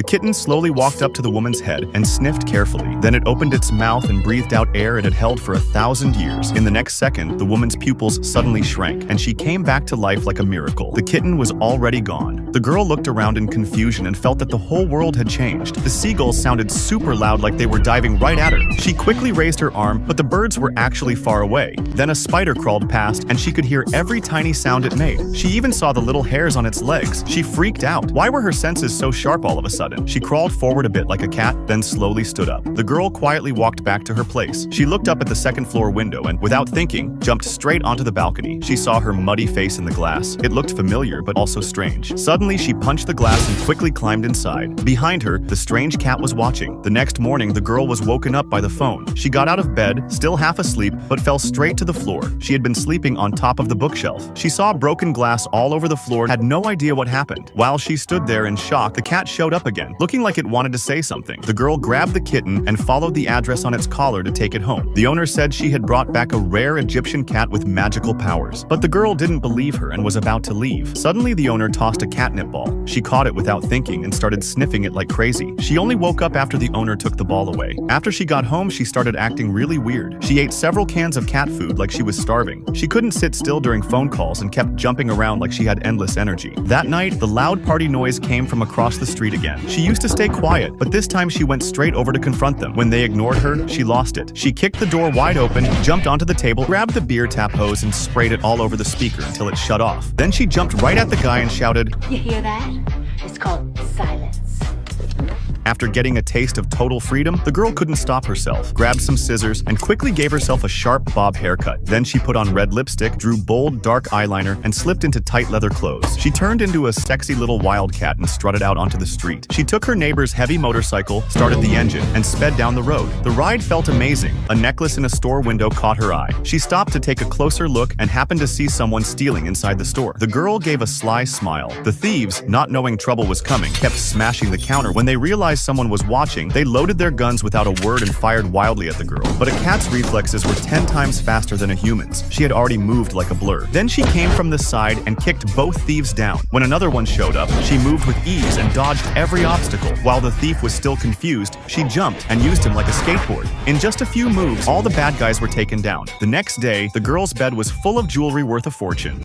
The kitten slowly walked up to the woman's head and sniffed carefully. Then it opened its mouth and breathed out air it had held for 1,000 years. In the next second, the woman's pupils suddenly shrank, and she came back to life like a miracle. The kitten was already gone. The girl looked around in confusion and felt that the whole world had changed. The seagulls sounded super loud like they were diving right at her. She quickly raised her arm, but the birds were actually far away. Then a spider crawled past, and she could hear every tiny sound it made. She even saw the little hairs on its legs. She freaked out. Why were her senses so sharp all of a sudden? She crawled forward a bit like a cat, then slowly stood up. The girl quietly walked back to her place. She looked up at the second-floor window and, without thinking, jumped straight onto the balcony. She saw her muddy face in the glass. It looked familiar, but also strange. Suddenly, she punched the glass and quickly climbed inside. Behind her, the strange cat was watching. The next morning, the girl was woken up by the phone. She got out of bed, still half asleep, but fell straight to the floor. She had been sleeping on top of the bookshelf. She saw broken glass all over the floor and had no idea what happened. While she stood there in shock, the cat showed up again, looking like it wanted to say something. The girl grabbed the kitten and followed the address on its collar to take it home. The owner said she had brought back a rare Egyptian cat with magical powers. But the girl didn't believe her and was about to leave. Suddenly, the owner tossed a catnip ball. She caught it without thinking and started sniffing it like crazy. She only woke up after the owner took the ball away. After she got home, she started acting really weird. She ate several cans of cat food like she was starving. She couldn't sit still during phone calls and kept jumping around like she had endless energy. That night, the loud party noise came from across the street again. She used to stay quiet, but this time she went straight over to confront them. When they ignored her, she lost it. She kicked the door wide open, jumped onto the table, grabbed the beer tap hose and sprayed it all over the speaker until it shut off. Then she jumped right at the guy and shouted, "You hear that? It's called silence." After getting a taste of total freedom, the girl couldn't stop herself, grabbed some scissors, and quickly gave herself a sharp bob haircut. Then she put on red lipstick, drew bold, dark eyeliner, and slipped into tight leather clothes. She turned into a sexy little wildcat and strutted out onto the street. She took her neighbor's heavy motorcycle, started the engine, and sped down the road. The ride felt amazing. A necklace in a store window caught her eye. She stopped to take a closer look and happened to see someone stealing inside the store. The girl gave a sly smile. The thieves, not knowing trouble was coming, kept smashing the counter. When they realized someone was watching, they loaded their guns without a word and fired wildly at the girl. But a cat's reflexes were 10 times faster than a human's. She had already moved like a blur. Then she came from the side and kicked both thieves down. When another one showed up, she moved with ease and dodged every obstacle. While the thief was still confused, she jumped and used him like a skateboard. In just a few moves, all the bad guys were taken down. The next day, the girl's bed was full of jewelry worth a fortune.